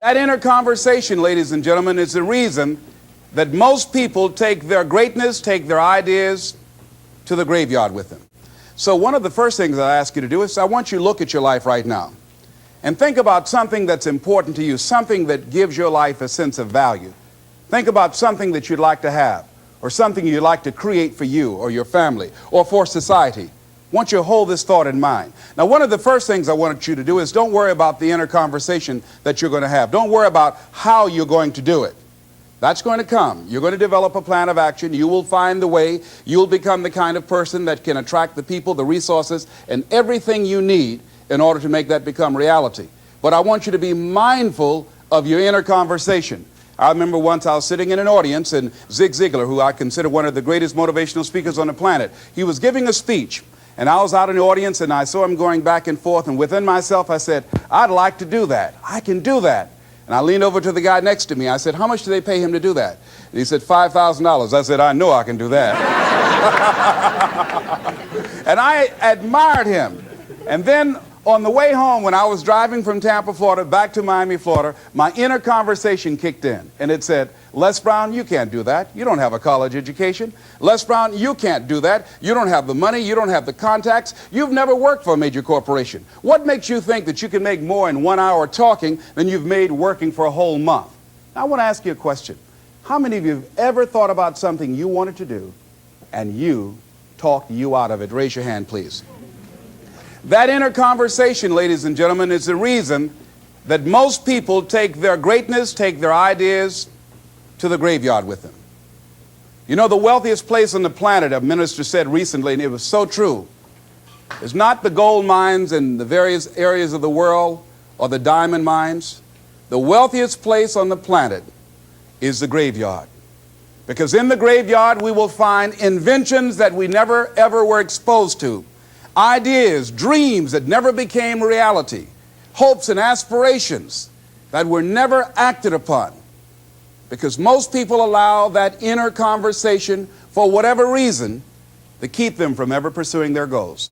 That inner conversation, ladies and gentlemen, is the reason that most people take their greatness, take their ideas to the graveyard with them. So one of the first things I ask you to do is I want you to look at your life right now and think about something that's important to you, something that gives your life a sense of value. Think about something that you'd like to have or something you'd like to create for you or your family or for society. I want you to hold this thought in mind. Now, one of the first things I want you to do is don't worry about the inner conversation that you're going to have. Don't worry about how you're going to do it. That's going to come. You're going to develop a plan of action. You will find the way. You'll become the kind of person that can attract the people, the resources, and everything you need in order to make that become reality. But I want you to be mindful of your inner conversation. I remember once I was sitting in an audience, and Zig Ziglar, who I consider one of the greatest motivational speakers on the planet, he was giving a speech. And I was out in the audience, and I saw him going back and forth, and within myself I said, I'd like to do that. I can do that. And I leaned over to the guy next to me. I said, how much do they pay him to do that? And he said, $5,000. I said, I know I can do that. And I admired him. And then on the way home, when I was driving from Tampa, Florida, back to Miami, Florida, my inner conversation kicked in. And it said, Les Brown, you can't do that. You don't have a college education. Les Brown, you can't do that. You don't have the money. You don't have the contacts. You've never worked for a major corporation. What makes you think that you can make more in 1 hour talking than you've made working for a whole month? Now, I want to ask you a question. How many of you have ever thought about something you wanted to do and you talked you out of it? Raise your hand, please. That inner conversation, ladies and gentlemen, is the reason that most people take their greatness, take their ideas to the graveyard with them. You know, the wealthiest place on the planet, a minister said recently, and it was so true, is not the gold mines in the various areas of the world or the diamond mines. The wealthiest place on the planet is the graveyard. Because in the graveyard we will find inventions that we never ever were exposed to. Ideas, dreams that never became reality, hopes and aspirations that were never acted upon, because most people allow that inner conversation, for whatever reason, to keep them from ever pursuing their goals.